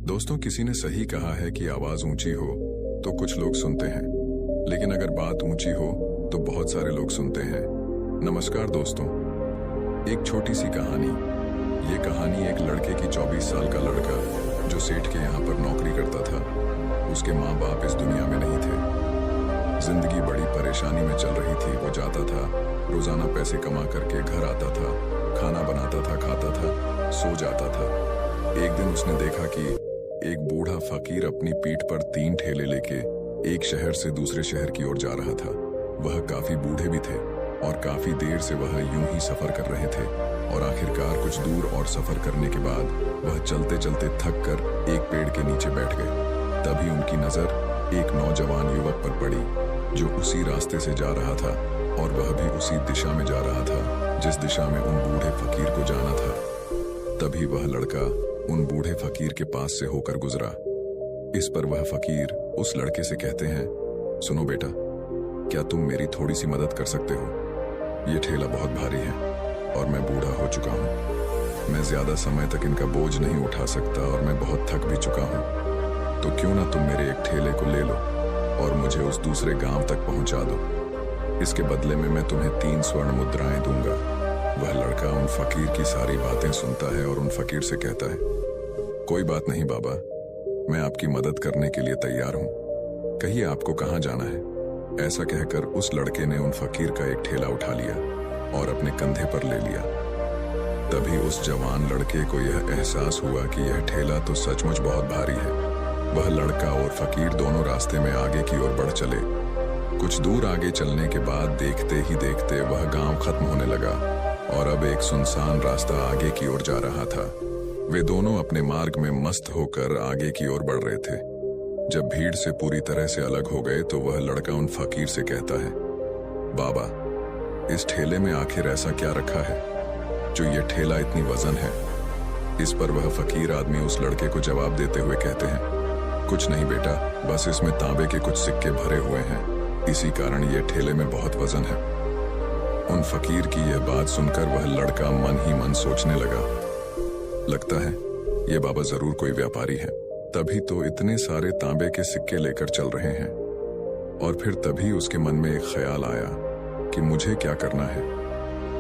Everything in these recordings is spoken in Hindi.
दोस्तों, किसी ने सही कहा है कि आवाज ऊंची हो तो कुछ लोग सुनते हैं, लेकिन अगर बात ऊंची हो तो बहुत सारे लोग सुनते हैं। नमस्कार दोस्तों, एक छोटी सी कहानी। ये कहानी एक लड़के की 24 साल का लड़का जो सेठ के यहाँ पर नौकरी करता था। उसके माँ बाप इस दुनिया में नहीं थे। जिंदगी बड़ी परेशानी में चल रही थी। वो जाता था, रोजाना पैसे कमा करके घर आता था, खाना बनाता था, खाता था, सो जाता था। एक दिन उसने देखा कि एक बूढ़ा फकीर अपनी पीठ पर 3 ठेले लेके एक शहर से दूसरे शहर की ओर जा रहा था। वह काफी बूढ़े भी थे और काफी देर से वह यूं ही सफर कर रहे थे, और आखिरकार कुछ दूर और सफर करने के बाद वह चलते चलते थक कर एक पेड़ के नीचे बैठ गए। तभी उनकी नजर एक नौजवान युवक पर पड़ी जो उसी रास्ते से जा रहा था, और वह भी उसी दिशा में जा रहा था जिस दिशा में उन बूढ़े फकीर को जाना था। तभी वह लड़का उन बूढ़े फकीर के पास से होकर गुजरा। इस पर वह फकीर उस लड़के से कहते हैं, सुनो बेटा, क्या तुम मेरी थोड़ी सी मदद कर सकते हो? ये ठेला बहुत भारी है और मैं बूढ़ा हो चुका हूँ। मैं ज्यादा समय तक इनका बोझ नहीं उठा सकता और मैं बहुत थक भी चुका हूँ। तो क्यों ना तुम मेरे एक ठेले को ले लो और मुझे उस दूसरे गांव तक पहुंचा दो। इसके बदले में मैं तुम्हें 3 स्वर्ण मुद्राएं दूंगा। वह लड़का उन फकीर की सारी बातें सुनता है और उन फकीर से कहता है, कोई बात नहीं बाबा, मैं आपकी मदद करने के लिए तैयार हूँ। कहिए आपको कहाँ जाना है? ऐसा कहकर उस लड़के ने उन फकीर का एक ठेला उठा लिया और अपने कंधे पर ले लिया। तभी उस जवान लड़के को यह एहसास हुआ कि यह ठेला तो सचमुच बहुत भारी है। वह लड़का और फकीर दोनों रास्ते में आगे की ओर बढ़ चले। कुछ दूर आगे चलने के बाद देखते ही देखते वह गांव खत्म होने लगा और अब एक सुनसान रास्ता आगे की ओर जा रहा था। वे दोनों अपने मार्ग में मस्त होकर आगे की ओर बढ़ रहे थे। जब भीड़ से पूरी तरह से अलग हो गए तो वह लड़का उन फकीर से कहता है, बाबा, इस ठेले में आखिर ऐसा क्या रखा है जो ये ठेला इतनी वजन है? इस पर वह फकीर आदमी उस लड़के को जवाब देते हुए कहते हैं, कुछ नहीं बेटा, बस इसमें तांबे के कुछ सिक्के भरे हुए हैं, इसी कारण ये ठेले में बहुत वजन है। उन फकीर की यह बात सुनकर वह लड़का मन ही मन सोचने लगा, लगता है ये बाबा जरूर कोई व्यापारी है, तभी तो इतने सारे तांबे के सिक्के लेकर चल रहे हैं। और फिर तभी उसके मन में एक ख्याल आया कि मुझे क्या करना है।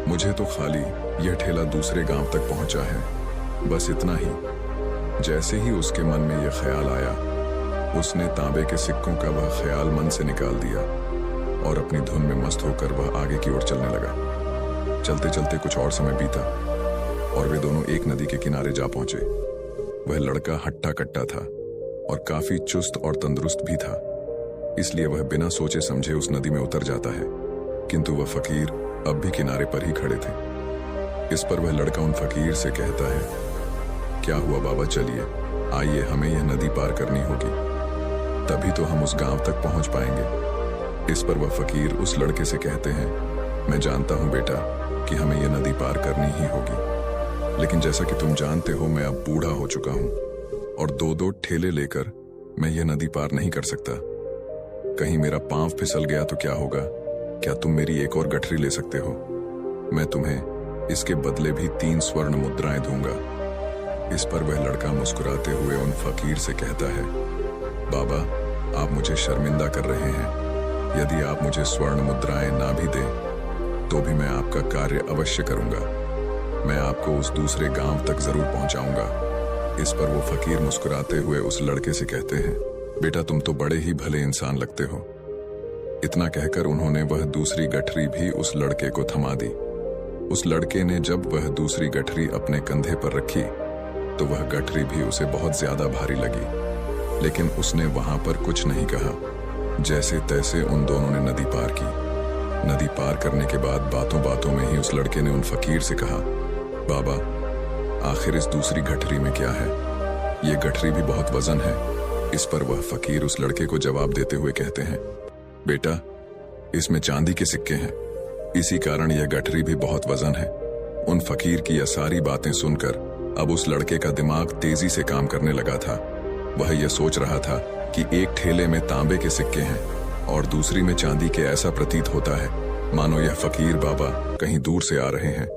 मुझे तो खाली यह ठेला दूसरे गांव तक पहुंचा है, बस इतना ही। जैसे ही उसके मन में यह ख्याल आया, उसने तांबे के सिक्कों का वह ख्याल मन से निकाल दिया और अपनी धुन में मस्त होकर वह आगे की ओर चलने लगा। चलते चलते कुछ और समय बीता और वे दोनों एक नदी के किनारे जा पहुंचे। वह लड़का हट्टा कट्टा था और काफी चुस्त और तंदुरुस्त भी था, इसलिए वह बिना सोचे समझे उस नदी में उतर जाता है। किंतु वह फकीर अब भी किनारे पर ही खड़े थे। इस पर वह लड़का उन फकीर से कहता है, क्या हुआ बाबा, चलिए आइए, हमें यह नदी पार करनी होगी, तभी तो हम उस गांव तक पहुंच पाएंगे। इस पर वह फकीर उस लड़के से कहते हैं, मैं जानता हूं बेटा कि हमें यह नदी पार करनी ही होगी, लेकिन जैसा कि तुम जानते हो मैं अब बूढ़ा हो चुका हूं और 2-2 ठेले लेकर मैं यह नदी पार नहीं कर सकता। कहीं मेरा पांव फिसल गया तो क्या होगा? क्या तुम मेरी एक और गठरी ले सकते हो? मैं तुम्हें इसके बदले भी 3 स्वर्ण मुद्राएं दूंगा। इस पर वह लड़का मुस्कुराते हुए उन फकीर से कहता है, बाबा, आप मुझे शर्मिंदा कर रहे हैं। यदि आप मुझे स्वर्ण मुद्राएं ना भी दें तो भी मैं आपका कार्य अवश्य करूंगा। मैं आपको उस दूसरे गांव तक जरूर पहुंचाऊंगा। इस पर वो फकीर मुस्कुराते हुए उस लड़के से कहते हैं, बेटा, तुम तो बड़े ही भले इंसान लगते हो। इतना कहकर उन्होंने वह दूसरी गठरी भी उस लड़के को थमा दी। उस लड़के ने जब वह दूसरी गठरी अपने कंधे पर रखी तो वह गठरी भी उसे बहुत ज्यादा भारी लगी, लेकिन उसने वहां पर कुछ नहीं कहा। जैसे तैसे उन दोनों ने नदी पार की। नदी पार करने के बाद बातों बातों में ही उस लड़के ने उन फकीर से कहा, बाबा, आखिर इस दूसरी गठरी में क्या है? ये गठरी भी बहुत वजन है। इस पर वह फकीर उस लड़के को जवाब देते हुए कहते हैं, बेटा, इसमें चांदी के सिक्के हैं, इसी कारण यह गठरी भी बहुत वजन है। उन फकीर की यह सारी बातें सुनकर अब उस लड़के का दिमाग तेजी से काम करने लगा था। वह यह सोच रहा था कि एक ठेले में तांबे के सिक्के हैं और दूसरी में चांदी के। ऐसा प्रतीत होता है मानो यह फकीर बाबा कहीं दूर से आ रहे हैं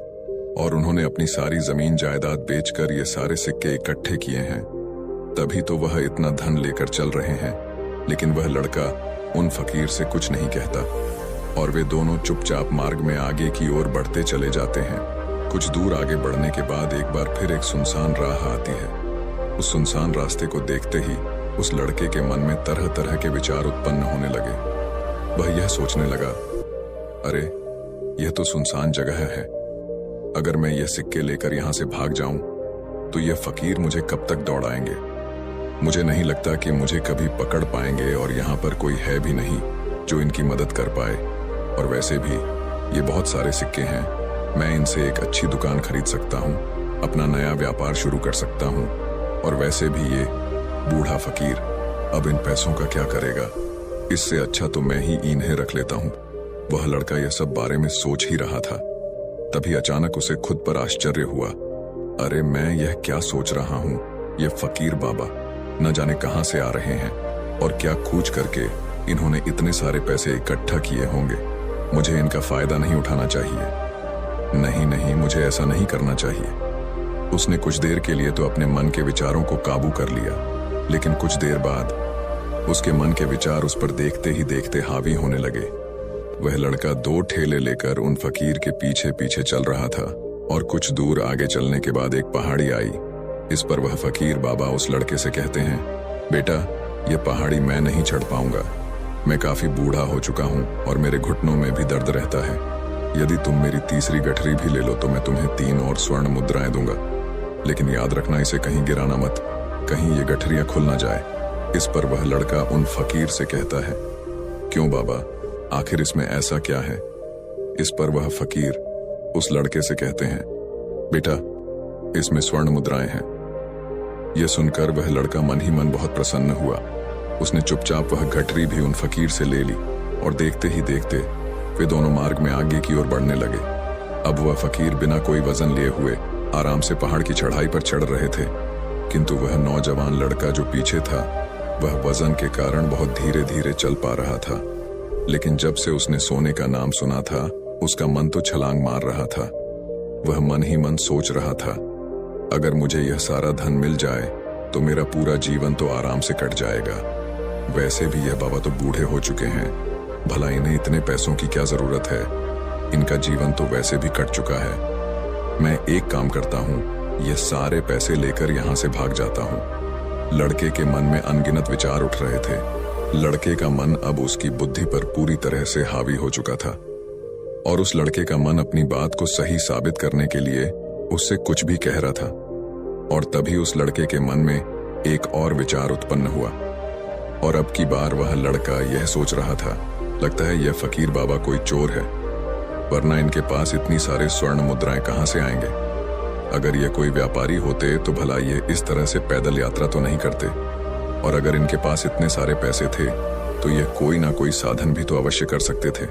और उन्होंने अपनी सारी जमीन जायदाद बेचकर ये सारे सिक्के इकट्ठे किए हैं। तभी तो वह इतना धन लेकर चल रहे हैं, लेकिन वह लड़का उन फकीर से कुछ नहीं कहता और वे दोनों चुपचाप मार्ग में आगे की ओर बढ़ते चले जाते हैं। कुछ दूर आगे बढ़ने के बाद एक बार फिर एक सुनसान राह आती है। उस सुनसान रास्ते को देखते ही उस लड़के के मन में तरह तरह के विचार उत्पन्न होने लगे। वह यह सोचने लगा, अरे यह तो सुनसान जगह है, अगर मैं यह सिक्के लेकर यहां से भाग जाऊं तो यह फकीर मुझे कब तक दौड़ाएंगे। मुझे नहीं लगता कि मुझे कभी पकड़ पाएंगे और यहाँ पर कोई है भी नहीं जो इनकी मदद कर पाए। और वैसे भी ये बहुत सारे सिक्के हैं, मैं इनसे एक अच्छी दुकान खरीद सकता हूँ, अपना नया व्यापार शुरू कर सकता हूँ। और वैसे भी ये बूढ़ा फकीर अब इन पैसों का क्या करेगा, इससे अच्छा तो मैं ही इन्हें रख लेता हूँ। वह लड़का यह सब बारे में सोच ही रहा था, तभी अचानक उसे खुद पर आश्चर्य हुआ। अरे मैं यह क्या सोच रहा हूँ, ये फकीर बाबा न जाने कहां से आ रहे हैं और क्या खोज करके इन्होंने इतने सारे पैसे इकट्ठा किए होंगे। मुझे इनका फायदा नहीं उठाना चाहिए। नहीं नहीं, मुझे ऐसा नहीं करना चाहिए। उसने कुछ देर के लिए तो अपने मन के विचारों को काबू कर लिया, लेकिन कुछ देर बाद उसके मन के विचार उस पर देखते ही देखते हावी होने लगे। वह लड़का 2 ठेले लेकर उन फकीर के पीछे पीछे चल रहा था और कुछ दूर आगे चलने के बाद एक पहाड़ी आई। इस पर वह फकीर बाबा उस लड़के से कहते हैं, बेटा यह पहाड़ी मैं नहीं चढ़ पाऊंगा, मैं काफी बूढ़ा हो चुका हूं और मेरे घुटनों में भी दर्द रहता है। यदि तुम मेरी तीसरी गठरी भी ले लो तो मैं तुम्हें 3 और स्वर्ण मुद्राएं दूंगा, लेकिन याद रखना इसे कहीं गिराना मत, कहीं ये गठरियां खुल ना जाए। इस पर वह लड़का उन फकीर से कहता है, क्यों बाबा, आखिर इसमें ऐसा क्या है। इस पर वह फकीर उस लड़के से कहते हैं, बेटा इसमें स्वर्ण मुद्राएं हैं। यह सुनकर वह लड़का मन ही मन बहुत प्रसन्न हुआ। उसने चुपचाप वह गठरी भी उन फकीर से ले ली और देखते ही देखते वे दोनों मार्ग में आगे की ओर बढ़ने लगे। अब वह फकीर बिना कोई वजन लिए हुए आराम से पहाड़ की चढ़ाई पर चढ़ रहे थे, किंतु वह नौजवान लड़का जो पीछे था वह वजन के कारण बहुत धीरे धीरे चल पा रहा था। लेकिन जब से उसने सोने का नाम सुना था उसका मन तो छलांग मार रहा था। वह मन ही मन सोच रहा था, अगर मुझे यह सारा धन मिल जाए तो मेरा पूरा जीवन तो आराम से कट जाएगा। वैसे भी यह बाबा तो बूढ़े हो चुके हैं, भला इन्हें इतने पैसों की क्या जरूरत है, इनका जीवन तो वैसे भी कट चुका है। मैं एक काम करता हूँ, ये सारे पैसे लेकर यहाँ से भाग जाता हूँ। लड़के के मन में अनगिनत विचार उठ रहे थे। लड़के का मन अब उसकी बुद्धि पर पूरी तरह से हावी हो चुका था और उस लड़के का मन अपनी बात को सही साबित करने के लिए उससे कुछ भी कह रहा था। और तभी उस लड़के के मन में एक और विचार उत्पन्न हुआ और अब की बार वह लड़का यह सोच रहा था, लगता है यह फकीर बाबा कोई चोर है, वरना इनके पास इतनी सारे स्वर्ण मुद्राएं कहां से आएंगे। अगर ये कोई व्यापारी होते तो भला ये इस तरह से पैदल यात्रा तो नहीं करते, और अगर इनके पास इतने सारे पैसे थे तो ये कोई ना कोई साधन भी तो अवश्य कर सकते थे।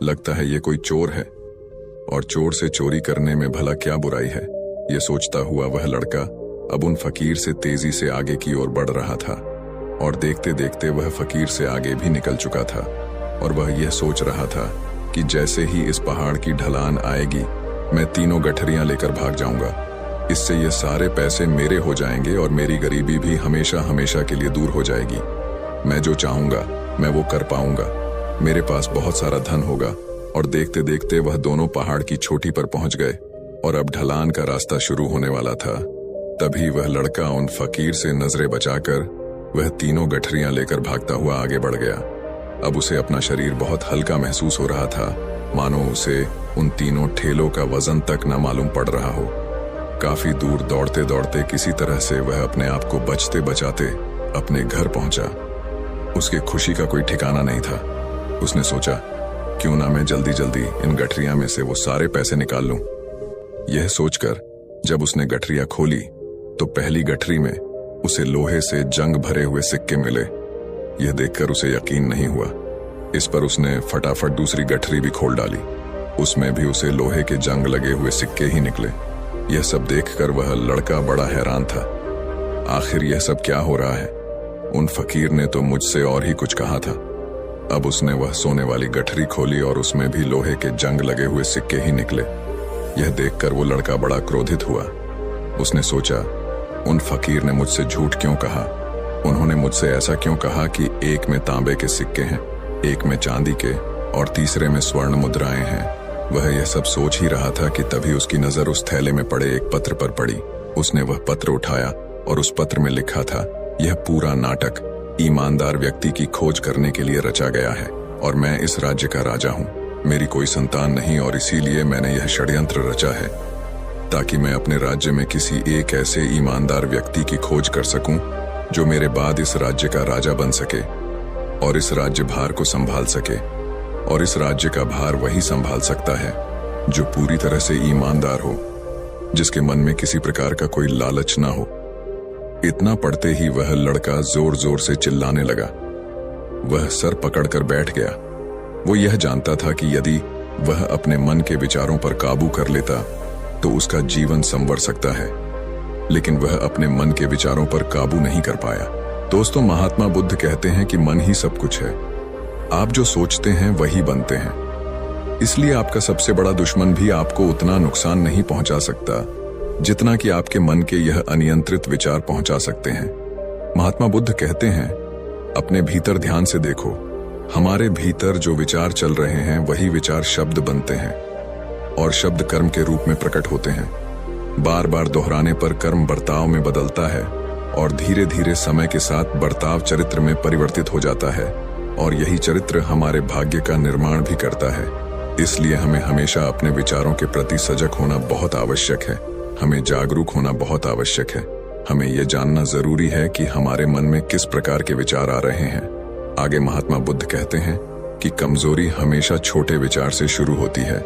लगता है ये कोई चोर है और चोर से चोरी करने में भला क्या बुराई है। ये सोचता हुआ वह लड़का अब उन फकीर से तेजी से आगे की ओर बढ़ रहा था और देखते देखते वह फकीर से आगे भी निकल चुका था। और वह यह सोच रहा था कि जैसे ही इस पहाड़ की ढलान आएगी मैं तीनों गठरियां लेकर भाग जाऊंगा। इससे ये सारे पैसे मेरे हो जाएंगे और मेरी गरीबी भी हमेशा हमेशा के लिए दूर हो जाएगी। मैं जो चाहूंगा मैं वो कर पाऊंगा, मेरे पास बहुत सारा धन होगा। और देखते देखते वह दोनों पहाड़ की चोटी पर पहुंच गए और अब ढलान का रास्ता शुरू होने वाला था। तभी वह लड़का उन फकीर से नजरें बचाकर वह तीनों गठरियां लेकर भागता हुआ आगे बढ़ गया। अब उसे अपना शरीर बहुत हल्का महसूस हो रहा था, मानो उसे उन तीनों ठेलों का वजन तक न मालूम पड़ रहा हो। काफी दूर दौड़ते दौड़ते किसी तरह से वह अपने आप को बचते बचाते अपने घर पहुंचा। उसकी खुशी का कोई ठिकाना नहीं था। उसने सोचा, क्यों ना मैं जल्दी जल्दी इन गठरियां में से वो सारे पैसे निकाल लूं। यह सोचकर जब उसने गठरियां खोली तो पहली गठरी में उसे लोहे से जंग भरे हुए सिक्के मिले। यह देखकर उसे यकीन नहीं हुआ। इस पर उसने फटाफट दूसरी गठरी भी खोल डाली, उसमें भी उसे लोहे के जंग लगे हुए सिक्के ही निकले। यह सब देखकर वह लड़का बड़ा हैरान था। आखिर यह सब क्या हो रहा है? उन फकीर ने तो मुझसे और ही कुछ कहा था। अब उसने वह सोने वाली गठरी खोली और उसमें भी लोहे के जंग लगे हुए सिक्के ही निकले। यह देखकर वो लड़का बड़ा क्रोधित हुआ। उसने सोचा, उन फकीर ने मुझसे झूठ क्यों कहा? उन्होंने मुझसे ऐसा क्यों कहा कि एक में तांबे के सिक्के हैं, एक में चांदी के और तीसरे में स्वर्ण मुद्राएं हैं? वह यह सब सोच ही रहा था कि तभी उसकी नजर उस थैले में पड़े एक पत्र पर पड़ी। उसने वह पत्र उठाया और उस पत्र में लिखा था, यह पूरा नाटक ईमानदार व्यक्ति की खोज करने के लिए रचा गया है और मैं इस राज्य का राजा हूँ। मेरी कोई संतान नहीं और इसीलिए मैंने यह षड्यंत्र रचा है ताकि मैं अपने राज्य में किसी एक ऐसे ईमानदार व्यक्ति की खोज कर सकूं जो मेरे बाद इस राज्य का राजा बन सके और इस राज्य भार को संभाल सके। और इस राज्य का भार वही संभाल सकता है जो पूरी तरह से ईमानदार हो, जिसके मन में किसी प्रकार का कोई लालच ना हो। इतना पढ़ते ही वह लड़का जोर जोर से चिल्लाने लगा। वह सर पकड़कर बैठ गया। वो यह जानता था कि यदि वह अपने मन के विचारों पर काबू कर लेता तो उसका जीवन संवर सकता है, लेकिन वह अपने मन के विचारों पर काबू नहीं कर पाया। दोस्तों, महात्मा बुद्ध कहते हैं कि मन ही सब कुछ है। आप जो सोचते हैं वही बनते हैं। इसलिए आपका सबसे बड़ा दुश्मन भी आपको उतना नुकसान नहीं पहुंचा सकता जितना कि आपके मन के यह अनियंत्रित विचार पहुंचा सकते हैं। महात्मा बुद्ध कहते हैं, अपने भीतर ध्यान से देखो। हमारे भीतर जो विचार चल रहे हैं वही विचार शब्द बनते हैं और शब्द कर्म के रूप में प्रकट होते हैं। बार बार दोहराने पर कर्म बर्ताव में बदलता है और धीरे धीरे समय के साथ बर्ताव चरित्र में परिवर्तित हो जाता है और यही चरित्र हमारे भाग्य का निर्माण भी करता है। इसलिए हमें हमेशा अपने विचारों के प्रति सजग होना बहुत आवश्यक है। हमें जागरूक होना बहुत आवश्यक है। हमें यह जानना जरूरी है कि हमारे मन में किस प्रकार के विचार आ रहे हैं। आगे महात्मा बुद्ध कहते हैं कि कमजोरी हमेशा छोटे विचार से शुरू होती है।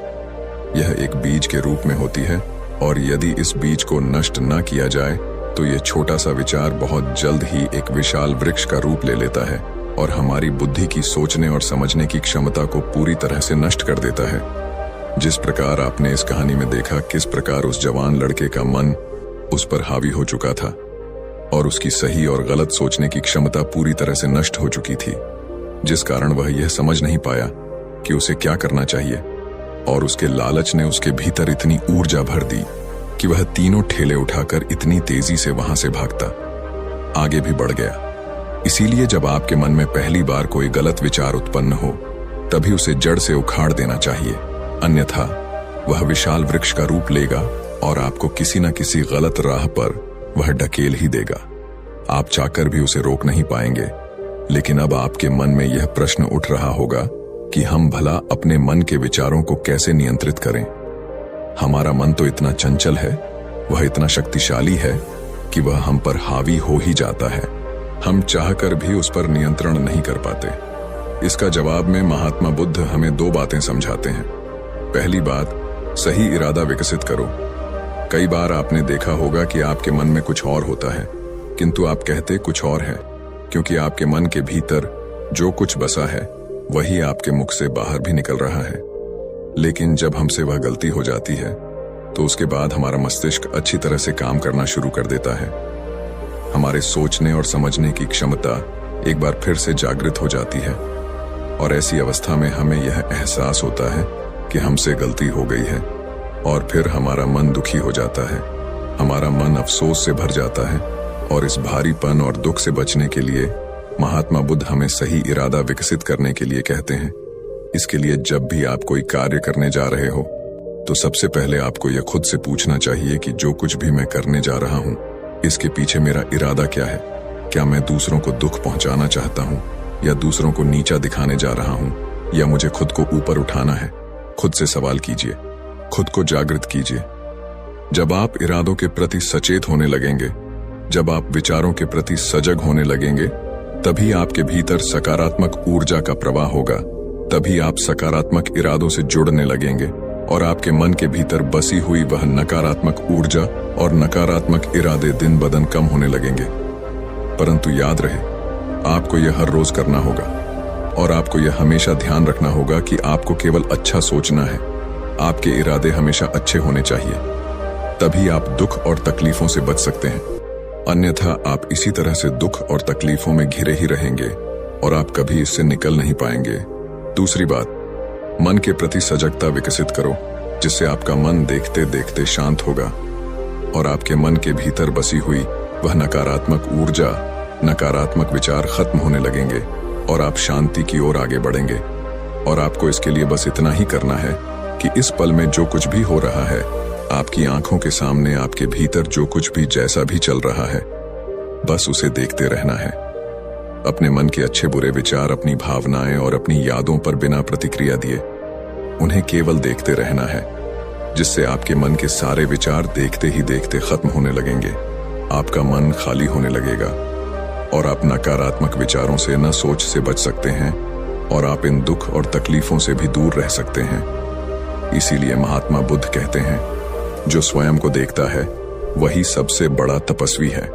यह एक बीज के रूप में होती है और यदि इस बीज को नष्ट न किया जाए तो यह छोटा सा विचार बहुत जल्द ही एक विशाल वृक्ष का रूप ले लेता है और हमारी बुद्धि की सोचने और समझने की क्षमता को पूरी तरह से नष्ट कर देता है। जिस प्रकार आपने इस कहानी में देखा किस प्रकार उस जवान लड़के का मन उस पर हावी हो चुका था और उसकी सही और गलत सोचने की क्षमता पूरी तरह से नष्ट हो चुकी थी, जिस कारण वह यह समझ नहीं पाया कि उसे क्या करना चाहिए और उसके लालच ने उसके भीतर इतनी ऊर्जा भर दी कि वह तीनों ठेले उठाकर इतनी तेजी से वहां से भागता आगे भी बढ़ गया। इसीलिए जब आपके मन में पहली बार कोई गलत विचार उत्पन्न हो तभी उसे जड़ से उखाड़ देना चाहिए, अन्यथा वह विशाल वृक्ष का रूप लेगा और आपको किसी न किसी गलत राह पर वह ढकेल ही देगा। आप चाहकर भी उसे रोक नहीं पाएंगे। लेकिन अब आपके मन में यह प्रश्न उठ रहा होगा कि हम भला अपने मन के विचारों को कैसे नियंत्रित करें। हमारा मन तो इतना चंचल है, वह इतना शक्तिशाली है कि वह हम पर हावी हो ही जाता है। हम चाहकर भी उस पर नियंत्रण नहीं कर पाते। इसका जवाब में महात्मा बुद्ध हमें दो बातें समझाते हैं। पहली बात, सही इरादा विकसित करो। कई बार आपने देखा होगा कि आपके मन में कुछ और होता है किंतु आप कहते कुछ और है, क्योंकि आपके मन के भीतर जो कुछ बसा है वही आपके मुख से बाहर भी निकल रहा है। लेकिन जब हमसे वह गलती हो जाती है तो उसके बाद हमारा मस्तिष्क अच्छी तरह से काम करना शुरू कर देता है। हमारे सोचने और समझने की क्षमता एक बार फिर से जागृत हो जाती है और ऐसी अवस्था में हमें यह एहसास होता है कि हमसे गलती हो गई है और फिर हमारा मन दुखी हो जाता है। हमारा मन अफसोस से भर जाता है और इस भारीपन और दुख से बचने के लिए महात्मा बुद्ध हमें सही इरादा विकसित करने के लिए कहते हैं। इसके लिए जब भी आप कोई कार्य करने जा रहे हो तो सबसे पहले आपको यह खुद से पूछना चाहिए कि जो कुछ भी मैं करने जा रहा हूँ इसके पीछे मेरा इरादा क्या है। क्या मैं दूसरों को दुख पहुंचाना चाहता हूँ या दूसरों को नीचा दिखाने जा रहा हूँ या मुझे खुद को ऊपर उठाना है। खुद से सवाल कीजिए, खुद को जागृत कीजिए। जब आप इरादों के प्रति सचेत होने लगेंगे, जब आप विचारों के प्रति सजग होने लगेंगे, तभी आपके भीतर सकारात्मक ऊर्जा का प्रवाह होगा। तभी आप सकारात्मक इरादों से जुड़ने लगेंगे और आपके मन के भीतर बसी हुई वह नकारात्मक ऊर्जा और नकारात्मक इरादे दिन ब दिन कम होने लगेंगे। परंतु याद रहे, आपको यह हर रोज करना होगा और आपको यह हमेशा ध्यान रखना होगा कि आपको केवल अच्छा सोचना है। आपके इरादे हमेशा अच्छे होने चाहिए, तभी आप दुख और तकलीफों से बच सकते हैं। अन्यथा आप इसी तरह से दुख और तकलीफों में घिरे ही रहेंगे और आप कभी इससे निकल नहीं पाएंगे। दूसरी बात, मन के प्रति सजगता विकसित करो, जिससे आपका मन देखते देखते शांत होगा और आपके मन के भीतर बसी हुई वह नकारात्मक ऊर्जा, नकारात्मक विचार खत्म होने लगेंगे और आप शांति की ओर आगे बढ़ेंगे। और आपको इसके लिए बस इतना ही करना है कि इस पल में जो कुछ भी हो रहा है, आपकी आंखों के सामने, आपके भीतर जो कुछ भी जैसा भी चल रहा है, बस उसे देखते रहना है। अपने मन के अच्छे बुरे विचार, अपनी भावनाएं और अपनी यादों पर बिना प्रतिक्रिया दिए उन्हें केवल देखते रहना है, जिससे आपके मन के सारे विचार देखते ही देखते खत्म होने लगेंगे। आपका मन खाली होने लगेगा और आप नकारात्मक विचारों से, न सोच से बच सकते हैं और आप इन दुख और तकलीफों से भी दूर रह सकते हैं। इसीलिए महात्मा बुद्ध कहते हैं, जो स्वयं को देखता है वही सबसे बड़ा तपस्वी है।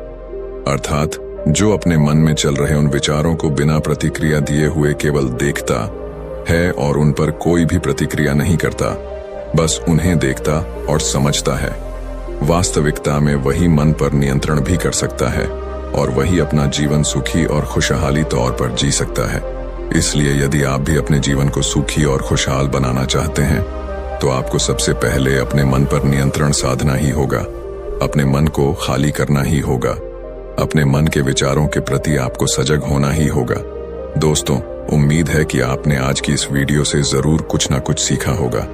अर्थात जो अपने मन में चल रहे उन विचारों को बिना प्रतिक्रिया दिए हुए केवल देखता है और उन पर कोई भी प्रतिक्रिया नहीं करता, बस उन्हें देखता और समझता है, वास्तविकता में वही मन पर नियंत्रण भी कर सकता है और वही अपना जीवन सुखी और खुशहाली तौर पर जी सकता है। इसलिए यदि आप भी अपने जीवन को सुखी और खुशहाल बनाना चाहते हैं, तो आपको सबसे पहले अपने मन पर नियंत्रण साधना ही होगा, अपने मन को खाली करना ही होगा, अपने मन के विचारों के प्रति आपको सजग होना ही होगा। दोस्तों, उम्मीद है कि आपने आज की इस वीडियो से जरूर कुछ ना कुछ सीखा होगा।